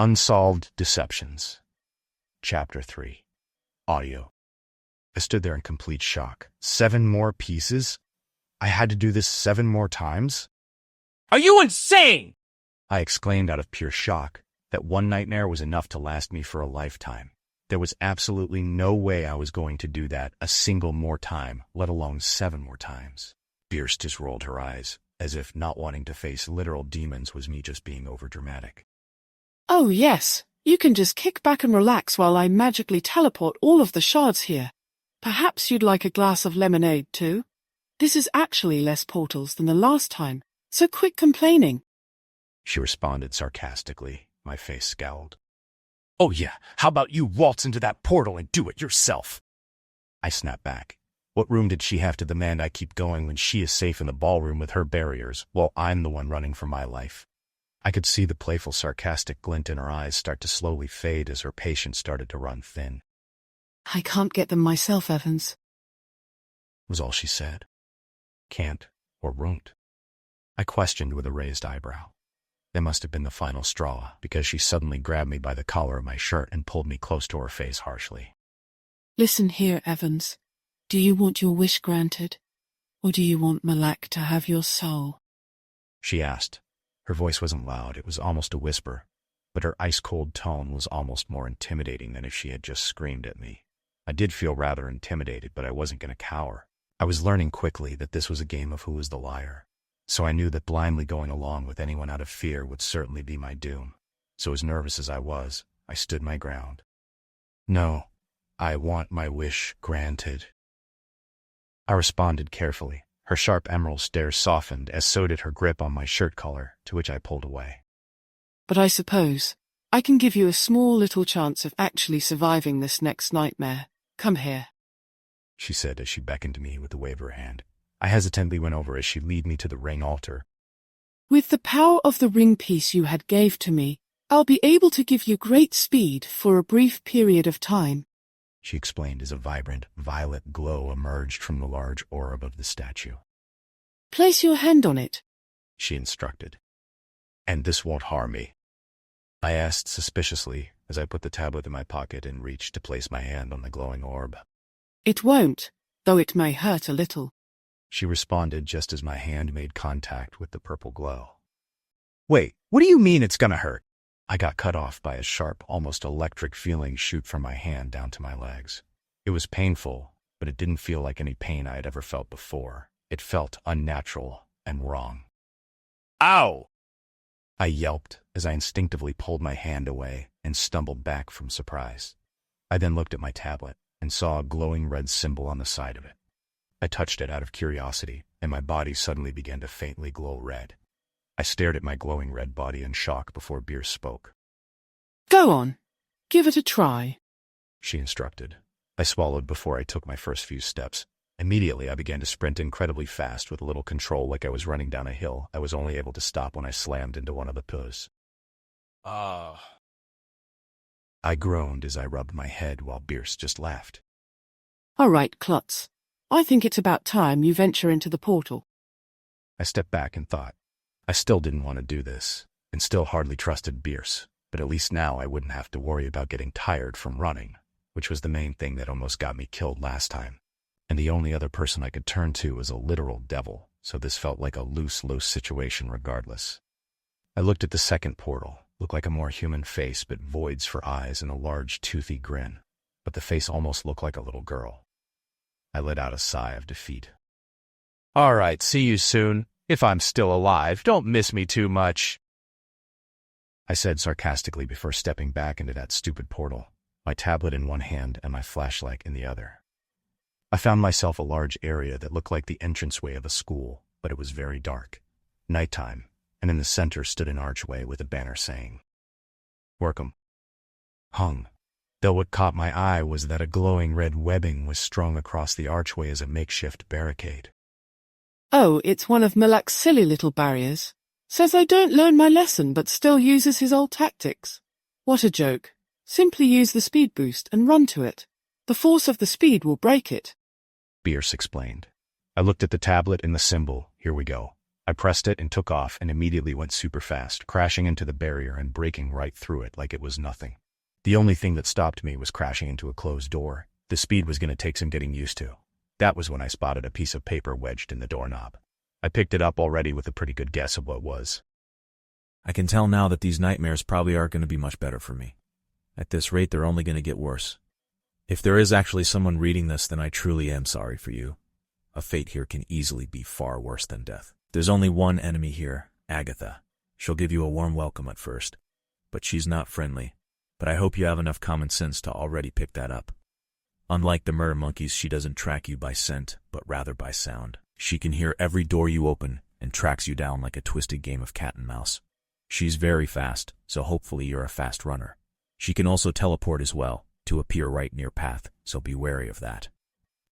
Unsolved Deceptions. Chapter 3. Audio. I stood there in complete shock. 7 more pieces? I had to do this 7 more times? Are you insane? I exclaimed out of pure shock. That one nightmare was enough to last me for a lifetime. There was absolutely no way I was going to do that a single more time, let alone 7 more times. Bierce just rolled her eyes, as if not wanting to face literal demons was me just being overdramatic. Oh yes, you can just kick back and relax while I magically teleport all of the shards here. Perhaps you'd like a glass of lemonade too? This is actually less portals than the last time, so quit complaining. She responded sarcastically. My face scowled. Oh yeah, how about you waltz into that portal and do it yourself? I snapped back. What room did she have to demand I keep going when she is safe in the ballroom with her barriers, while I'm the one running for my life? I could see the playful, sarcastic glint in her eyes start to slowly fade as her patience started to run thin. I can't get them myself, Evans, Was all she said. Can't or won't? I questioned with a raised eyebrow. That must have been the final straw, because she suddenly grabbed me by the collar of my shirt and pulled me close to her face harshly. Listen here, Evans. Do you want your wish granted? Or do you want Malak to have your soul? She asked. Her voice wasn't loud, it was almost a whisper, but her ice-cold tone was almost more intimidating than if she had just screamed at me. I did feel rather intimidated, but I wasn't going to cower. I was learning quickly that this was a game of who was the liar, so I knew that blindly going along with anyone out of fear would certainly be my doom. So as nervous as I was, I stood my ground. No, I want my wish granted. I responded carefully. Her sharp emerald stare softened, as so did her grip on my shirt collar, to which I pulled away. But I suppose I can give you a small little chance of actually surviving this next nightmare. Come here, she said as she beckoned to me with a wave of her hand. I hesitantly went over as she led me to the ring altar. With the power of the ring piece you had gave to me, I'll be able to give you great speed for a brief period of time, she explained as a vibrant, violet glow emerged from the large orb of the statue. Place your hand on it, she instructed. And this won't harm me? I asked suspiciously as I put the tablet in my pocket and reached to place my hand on the glowing orb. It won't, though it may hurt a little, she responded just as my hand made contact with the purple glow. Wait, what do you mean it's gonna hurt? I got cut off by a sharp, almost electric feeling shoot from my hand down to my legs. It was painful, but it didn't feel like any pain I had ever felt before. It felt unnatural and wrong. Ow! I yelped as I instinctively pulled my hand away and stumbled back from surprise. I then looked at my tablet and saw a glowing red symbol on the side of it. I touched it out of curiosity, and my body suddenly began to faintly glow red. I stared at my glowing red body in shock before Bierce spoke. Go on, give it a try, she instructed. I swallowed before I took my first few steps. Immediately, I began to sprint incredibly fast with little control, like I was running down a hill. I was only able to stop when I slammed into one of the pillars. I groaned as I rubbed my head while Bierce just laughed. All right, Klutz. I think it's about time you venture into the portal. I stepped back and thought. I still didn't want to do this, and still hardly trusted Bierce, but at least now I wouldn't have to worry about getting tired from running, which was the main thing that almost got me killed last time. And the only other person I could turn to was a literal devil, so this felt like a loose situation regardless. I looked at the second portal. Looked like a more human face, but voids for eyes and a large toothy grin. But the face almost looked like a little girl. I let out a sigh of defeat. All right, see you soon. If I'm still alive, don't miss me too much, I said sarcastically before stepping back into that stupid portal, my tablet in one hand and my flashlight in the other. I found myself a large area that looked like the entranceway of a school, but it was very dark. Nighttime, and in the center stood an archway with a banner saying, Welcome. Hung. Though what caught my eye was that a glowing red webbing was strung across the archway as a makeshift barricade. Oh, it's one of Malak's silly little barriers. Says I don't learn my lesson but still uses his old tactics. What a joke. Simply use the speed boost and run to it. The force of the speed will break it, Bierce explained. I looked at the tablet and the symbol. Here we go. I pressed it and took off and immediately went super fast, crashing into the barrier and breaking right through it like it was nothing. The only thing that stopped me was crashing into a closed door. The speed was going to take some getting used to. That was when I spotted a piece of paper wedged in the doorknob. I picked it up already with a pretty good guess of what it was. I can tell now that these nightmares probably aren't going to be much better for me. At this rate, they're only going to get worse. If there is actually someone reading this, then I truly am sorry for you. A fate here can easily be far worse than death. There's only one enemy here, Agatha. She'll give you a warm welcome at first, but she's not friendly. But I hope you have enough common sense to already pick that up. Unlike the murder monkeys, she doesn't track you by scent, but rather by sound. She can hear every door you open and tracks you down like a twisted game of cat and mouse. She's very fast, so hopefully you're a fast runner. She can also teleport as well, to appear right in your path, so be wary of that.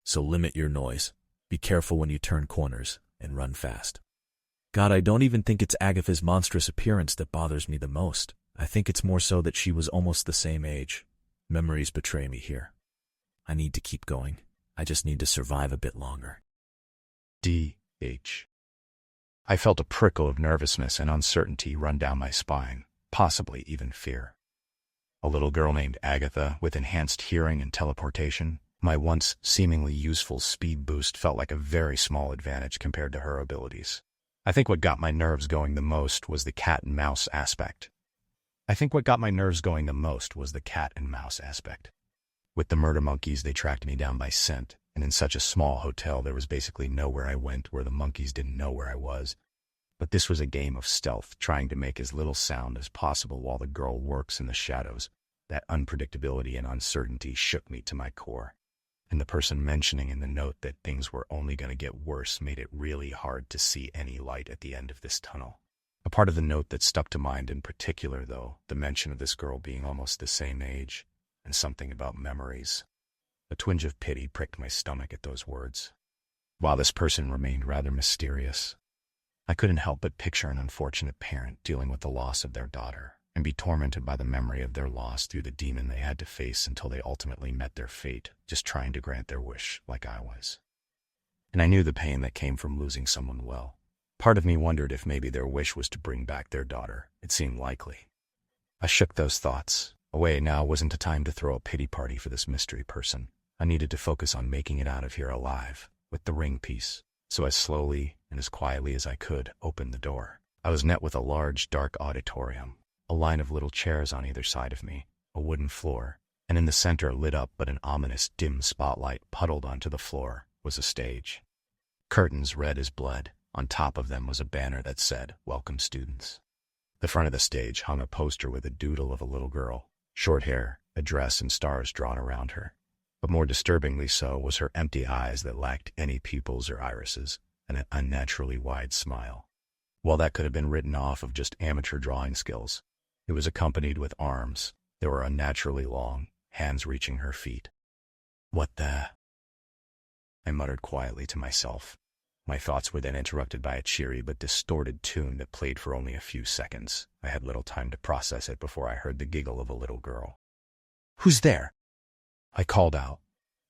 So limit your noise, be careful when you turn corners, and run fast. God, I don't even think it's Agatha's monstrous appearance that bothers me the most. I think it's more so that she was almost the same age. Memories betray me here. I need to keep going. I just need to survive a bit longer. D.H. I felt a prickle of nervousness and uncertainty run down my spine, possibly even fear. A little girl named Agatha with enhanced hearing and teleportation. My once seemingly useful speed boost felt like a very small advantage compared to her abilities. I think what got my nerves going the most was the cat and mouse aspect. With the murder monkeys, they tracked me down by scent, and in such a small hotel there was basically nowhere I went where the monkeys didn't know where I was. But this was a game of stealth, trying to make as little sound as possible while the girl works in the shadows. That unpredictability and uncertainty shook me to my core. And the person mentioning in the note that things were only going to get worse made it really hard to see any light at the end of this tunnel. A part of the note that stuck to mind in particular, though, the mention of this girl being almost the same age, and something about memories. A twinge of pity pricked my stomach at those words. While this person remained rather mysterious, I couldn't help but picture an unfortunate parent dealing with the loss of their daughter, and be tormented by the memory of their loss through the demon they had to face until they ultimately met their fate, just trying to grant their wish like I was. And I knew the pain that came from losing someone well. Part of me wondered if maybe their wish was to bring back their daughter. It seemed likely. I shook those thoughts away. Now wasn't a time to throw a pity party for this mystery person. I needed to focus on making it out of here alive, with the ring piece. So I slowly and as quietly as I could opened the door. I was met with a large, dark auditorium, a line of little chairs on either side of me, a wooden floor, and in the center, lit up but an ominous dim spotlight puddled onto the floor, was a stage. Curtains red as blood. On top of them was a banner that said, "Welcome students." The front of the stage hung a poster with a doodle of a little girl, short hair, a dress and stars drawn around her. But more disturbingly so was her empty eyes that lacked any pupils or irises, and an unnaturally wide smile. While that could have been written off of just amateur drawing skills, it was accompanied with arms that were unnaturally long, hands reaching her feet. "What the?" I muttered quietly to myself. My thoughts were then interrupted by a cheery but distorted tune that played for only a few seconds. I had little time to process it before I heard the giggle of a little girl. "Who's there?" I called out.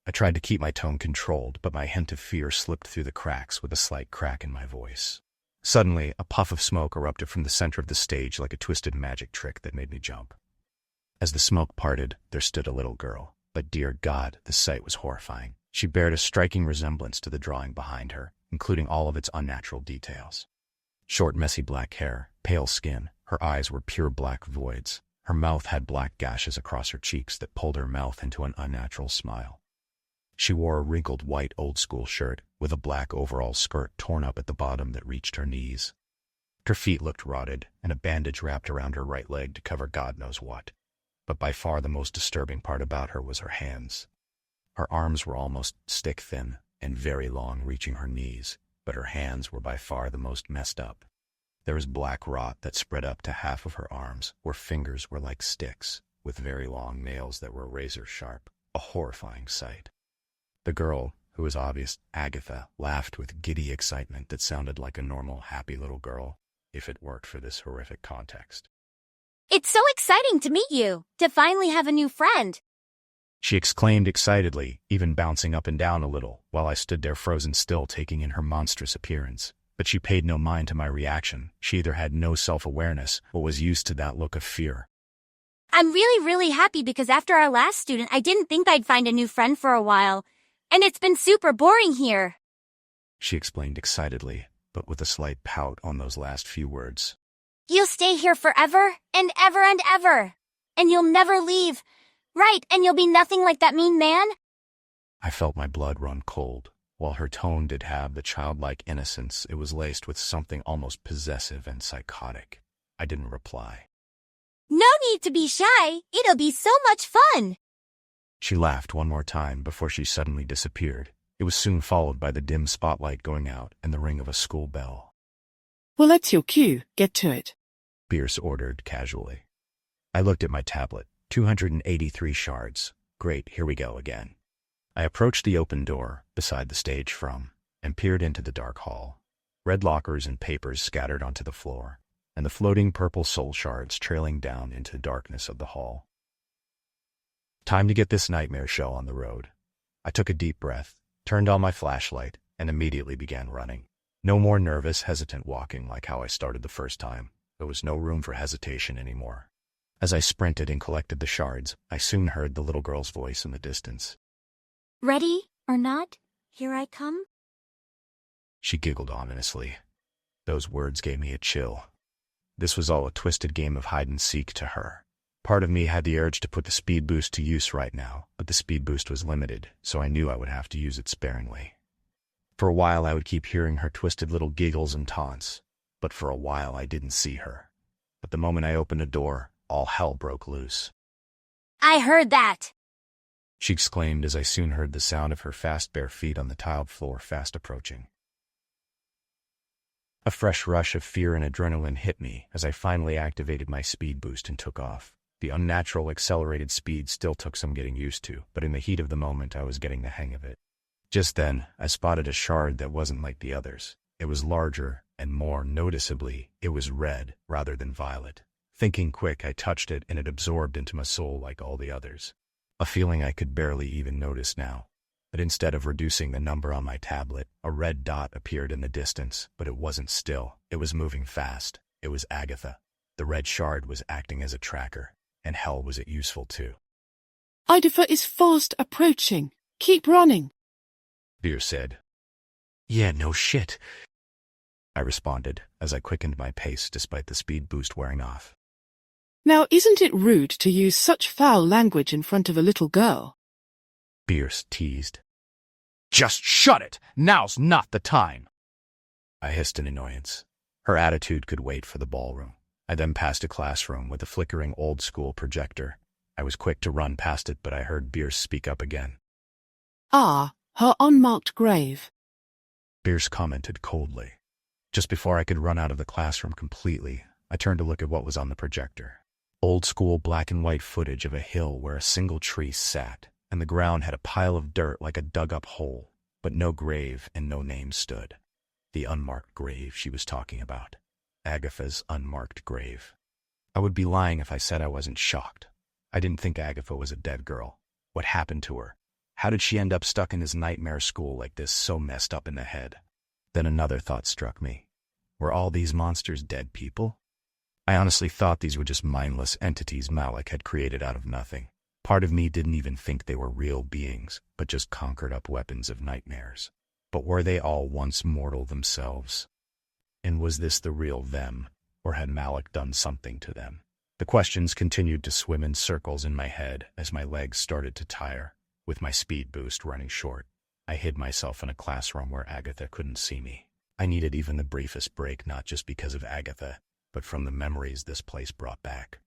I tried to keep my tone controlled, but my hint of fear slipped through the cracks with a slight crack in my voice. Suddenly, a puff of smoke erupted from the center of the stage like a twisted magic trick that made me jump. As the smoke parted, there stood a little girl. But dear God, the sight was horrifying. She bared a striking resemblance to the drawing behind her, including all of its unnatural details. Short, messy black hair, pale skin, her eyes were pure black voids. Her mouth had black gashes across her cheeks that pulled her mouth into an unnatural smile. She wore a wrinkled white old-school shirt with a black overall skirt torn up at the bottom that reached her knees. Her feet looked rotted, and a bandage wrapped around her right leg to cover God knows what. But by far the most disturbing part about her was her hands. Her arms were almost stick-thin and very long, reaching her knees, but her hands were by far the most messed up. There was black rot that spread up to half of her arms, where fingers were like sticks, with very long nails that were razor-sharp, a horrifying sight. The girl, who was obvious Agatha, laughed with giddy excitement that sounded like a normal, happy little girl, if it worked for this horrific context. "It's so exciting to meet you, to finally have a new friend," she exclaimed excitedly, even bouncing up and down a little, while I stood there frozen still taking in her monstrous appearance. But she paid no mind to my reaction. She either had no self-awareness or was used to that look of fear. I'm really happy because after our last student, I didn't think I'd find a new friend for a while. And it's been super boring here. She explained excitedly, but with a slight pout on those last few words. You'll stay here forever and ever and ever. And you'll never leave. Right, and you'll be nothing like that mean man? I felt my blood run cold. While her tone did have the childlike innocence, it was laced with something almost possessive and psychotic. I didn't reply. No need to be shy. It'll be so much fun. She laughed one more time before she suddenly disappeared. It was soon followed by the dim spotlight going out and the ring of a school bell. Well, that's your cue. Get to it. Bierce ordered casually. I looked at my tablet. 283 shards. Great, here we go again. I approached the open door, beside the stage and peered into the dark hall. Red lockers and papers scattered onto the floor, and the floating purple soul shards trailing down into the darkness of the hall. Time to get this nightmare show on the road. I took a deep breath, turned on my flashlight, and immediately began running. No more nervous, hesitant walking like how I started the first time. There was no room for hesitation anymore. As I sprinted and collected the shards, I soon heard the little girl's voice in the distance. Ready or not, here I come. She giggled ominously. Those words gave me a chill. This was all a twisted game of hide-and-seek to her. Part of me had the urge to put the speed boost to use right now, but the speed boost was limited, so I knew I would have to use it sparingly. For a while I would keep hearing her twisted little giggles and taunts, but for a while I didn't see her. But the moment I opened a door, all hell broke loose. I heard that. She exclaimed as I soon heard the sound of her fast bare feet on the tiled floor fast approaching. A fresh rush of fear and adrenaline hit me as I finally activated my speed boost and took off. The unnatural accelerated speed still took some getting used to, but in the heat of the moment I was getting the hang of it. Just then, I spotted a shard that wasn't like the others. It was larger, and more noticeably, it was red rather than violet. Thinking quick, I touched it and it absorbed into my soul like all the others. A feeling I could barely even notice now. But instead of reducing the number on my tablet, a red dot appeared in the distance, but it wasn't still. It was moving fast. It was Agatha. The red shard was acting as a tracker, and hell was it useful too. Idafer is fast approaching. Keep running. Bierce said. Yeah, no shit, I responded as I quickened my pace despite the speed boost wearing off. Now, isn't it rude to use such foul language in front of a little girl? Bierce teased. Just shut it! Now's not the time! I hissed in annoyance. Her attitude could wait for the ballroom. I then passed a classroom with a flickering old-school projector. I was quick to run past it, but I heard Bierce speak up again. Ah, her unmarked grave. Bierce commented coldly. Just before I could run out of the classroom completely, I turned to look at what was on the projector. Old-school black-and-white footage of a hill where a single tree sat, and the ground had a pile of dirt like a dug-up hole, but no grave and no name stood. The unmarked grave she was talking about. Agatha's unmarked grave. I would be lying if I said I wasn't shocked. I didn't think Agatha was a dead girl. What happened to her? How did she end up stuck in this nightmare school like this, so messed up in the head? Then another thought struck me. Were all these monsters dead people? I honestly thought these were just mindless entities Malak had created out of nothing. Part of me didn't even think they were real beings, but just conquered-up weapons of nightmares. But were they all once mortal themselves? And was this the real them, or had Malak done something to them? The questions continued to swim in circles in my head as my legs started to tire. With my speed boost running short, I hid myself in a classroom where Agatha couldn't see me. I needed even the briefest break, not just because of Agatha, but from the memories this place brought back.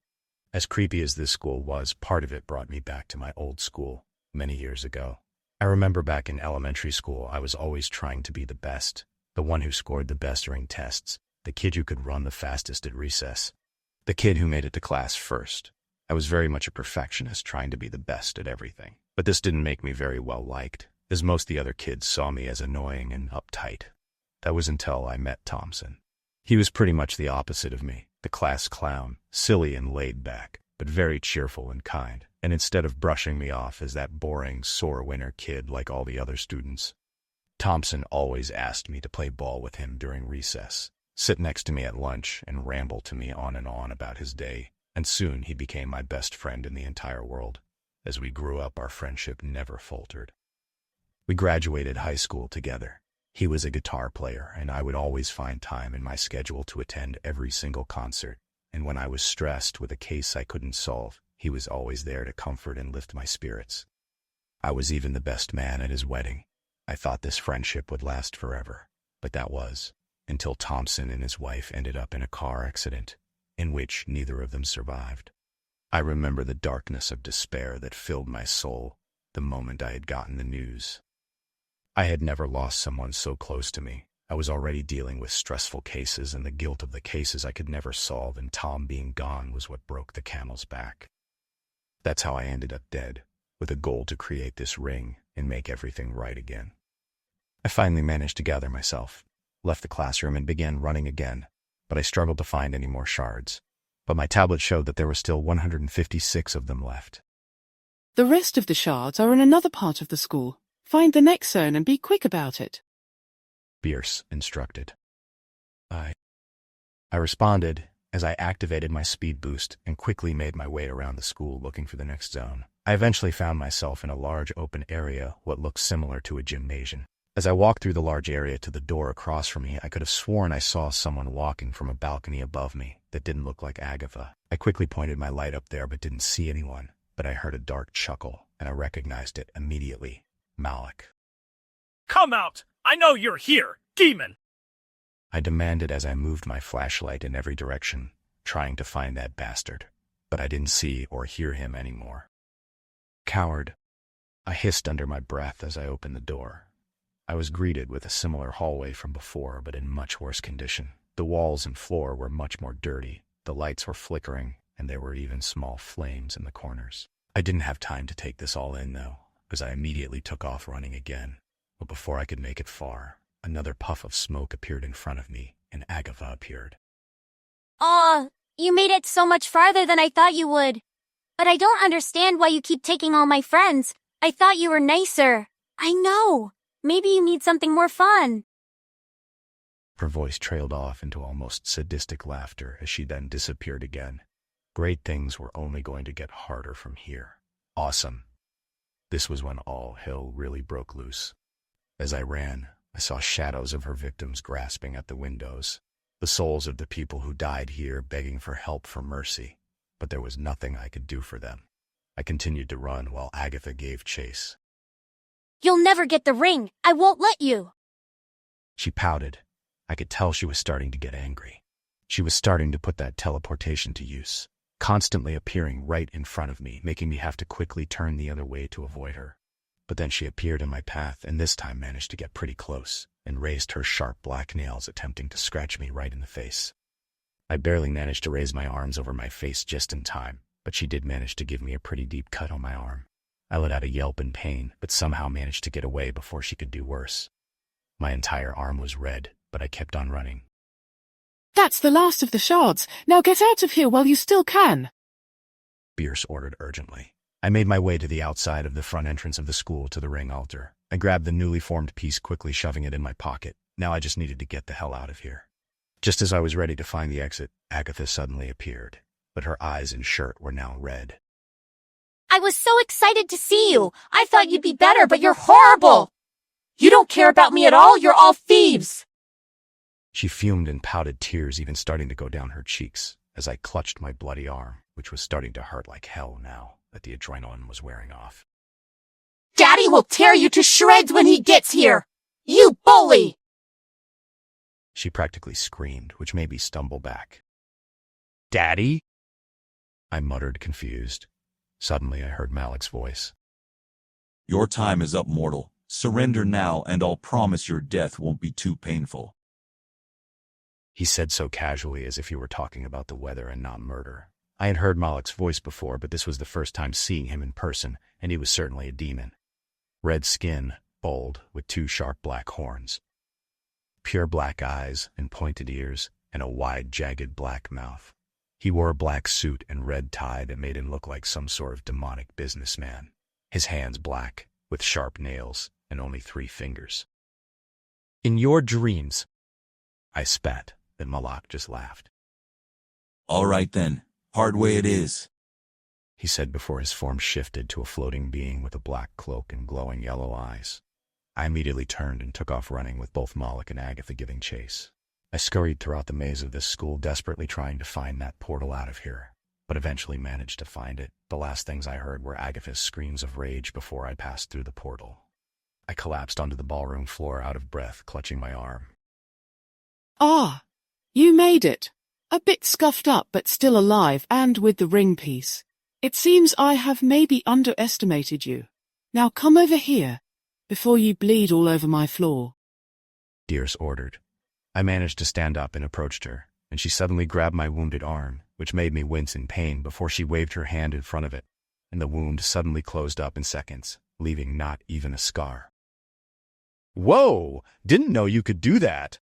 As creepy as this school was, part of it brought me back to my old school, many years ago. I remember back in elementary school, I was always trying to be the best, the one who scored the best during tests, the kid who could run the fastest at recess, the kid who made it to class first. I was very much a perfectionist, trying to be the best at everything. But this didn't make me very well liked, as most of the other kids saw me as annoying and uptight. That was until I met Thompson. He was pretty much the opposite of me, the class clown, silly and laid back, but very cheerful and kind, and instead of brushing me off as that boring, sore winner kid like all the other students, Thompson always asked me to play ball with him during recess, sit next to me at lunch, and ramble to me on and on about his day, and soon he became my best friend in the entire world. As we grew up, our friendship never faltered. We graduated high school together. He was a guitar player, and I would always find time in my schedule to attend every single concert, and when I was stressed with a case I couldn't solve, he was always there to comfort and lift my spirits. I was even the best man at his wedding. I thought this friendship would last forever, but that was, until Thompson and his wife ended up in a car accident, in which neither of them survived. I remember the darkness of despair that filled my soul the moment I had gotten the news. I had never lost someone so close to me. I was already dealing with stressful cases and the guilt of the cases I could never solve, and Tom being gone was what broke the camel's back. That's how I ended up dead, with a goal to create this ring and make everything right again. I finally managed to gather myself, left the classroom, and began running again, but I struggled to find any more shards. But my tablet showed that there were still 156 of them left. The rest of the shards are in another part of the school. Find the next zone and be quick about it. Bierce instructed. I responded as I activated my speed boost and quickly made my way around the school looking for the next zone. I eventually found myself in a large open area, what looked similar to a gymnasium. As I walked through the large area to the door across from me, I could have sworn I saw someone walking from a balcony above me that didn't look like Agatha. I quickly pointed my light up there but didn't see anyone, but I heard a dark chuckle, and I recognized it immediately. Malak. Come out! I know you're here, demon! I demanded as I moved my flashlight in every direction, trying to find that bastard, but I didn't see or hear him anymore. Coward, I hissed under my breath as I opened the door. I was greeted with a similar hallway from before, but in much worse condition. The walls and floor were much more dirty, the lights were flickering, and there were even small flames in the corners. I didn't have time to take this all in, though, because I immediately took off running again. But before I could make it far, another puff of smoke appeared in front of me, and Agatha appeared. Aw, you made it so much farther than I thought you would. But I don't understand why you keep taking all my friends. I thought you were nicer. I know. Maybe you need something more fun. Her voice trailed off into almost sadistic laughter as she then disappeared again. Great things were only going to get harder from here. Awesome. This was when all hell really broke loose. As I ran, I saw shadows of her victims grasping at the windows, the souls of the people who died here begging for help, for mercy, but there was nothing I could do for them. I continued to run while Agatha gave chase. You'll never get the ring. I won't let you. She pouted. I could tell she was starting to get angry. She was starting to put that teleportation to use, constantly appearing right in front of me, making me have to quickly turn the other way to avoid her. But then she appeared in my path, and this time managed to get pretty close, and raised her sharp black nails, attempting to scratch me right in the face. I barely managed to raise my arms over my face just in time, but she did manage to give me a pretty deep cut on my arm. I let out a yelp in pain, but somehow managed to get away before she could do worse. My entire arm was red, but I kept on running. That's the last of the shards. Now get out of here while you still can. Bierce ordered urgently. I made my way to the outside of the front entrance of the school to the ring altar. I grabbed the newly formed piece, quickly shoving it in my pocket. Now I just needed to get the hell out of here. Just as I was ready to find the exit, Agatha suddenly appeared, but her eyes and shirt were now red. I was so excited to see you. I thought you'd be better, but you're horrible. You don't care about me at all. You're all thieves. She fumed and pouted, tears even starting to go down her cheeks, as I clutched my bloody arm, which was starting to hurt like hell now that the adrenaline was wearing off. Daddy will tear you to shreds when he gets here. You bully! She practically screamed, which made me stumble back. Daddy? I muttered, confused. Suddenly I heard Malak's voice. Your time is up, mortal. Surrender now, and I'll promise your death won't be too painful. He said so casually, as if he were talking about the weather and not murder. I had heard Malak's voice before, but this was the first time seeing him in person, and he was certainly a demon. Red skin, bold, with two sharp black horns. Pure black eyes and pointed ears, and a wide, jagged black mouth. He wore a black suit and red tie that made him look like some sort of demonic businessman. His hands black, with sharp nails, and only 3 fingers. In your dreams. I spat, then Malak just laughed. All right then, hard way it is. He said before his form shifted to a floating being with a black cloak and glowing yellow eyes. I immediately turned and took off running with both Malak and Agatha giving chase. I scurried throughout the maze of this school, desperately trying to find that portal out of here, but eventually managed to find it. The last things I heard were Agatha's screams of rage before I passed through the portal. I collapsed onto the ballroom floor, out of breath, clutching my arm. Ah, you made it. A bit scuffed up but still alive and with the ring piece. It seems I have maybe underestimated you. Now come over here, before you bleed all over my floor. Bierce ordered. I managed to stand up and approached her, and she suddenly grabbed my wounded arm, which made me wince in pain before she waved her hand in front of it, and the wound suddenly closed up in seconds, leaving not even a scar. Whoa! Didn't know you could do that,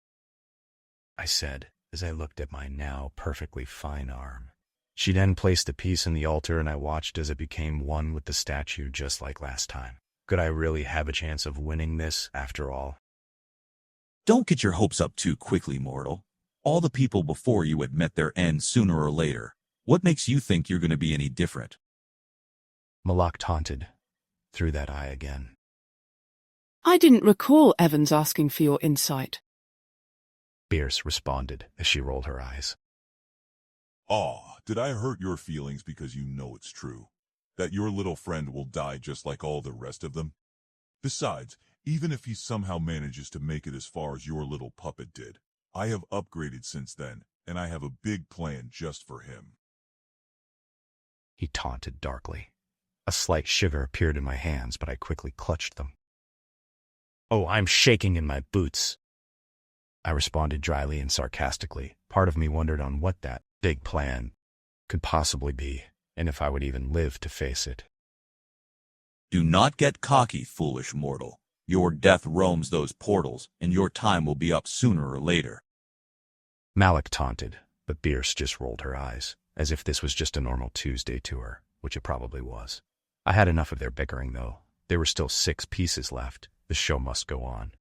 I said, as I looked at my now perfectly fine arm. She then placed the piece in the altar, and I watched as it became one with the statue, just like last time. Could I really have a chance of winning this, after all? Don't get your hopes up too quickly, mortal. All the people before you had met their end sooner or later. What makes you think you're going to be any different? Malak taunted, through that eye again. I didn't recall Evans asking for your insight. Bierce responded as she rolled her eyes. Did I hurt your feelings because you know it's true? That your little friend will die just like all the rest of them? Besides, even if he somehow manages to make it as far as your little puppet did, I have upgraded since then, and I have a big plan just for him. He taunted darkly. A slight shiver appeared in my hands, but I quickly clutched them. Oh, I'm shaking in my boots. I responded dryly and sarcastically. Part of me wondered on what that big plan could possibly be, and if I would even live to face it. Do not get cocky, foolish mortal. Your death roams those portals, and your time will be up sooner or later. Malak taunted, but Bierce just rolled her eyes, as if this was just a normal Tuesday to her, which it probably was. I had enough of their bickering, though. There were still 6 pieces left. The show must go on.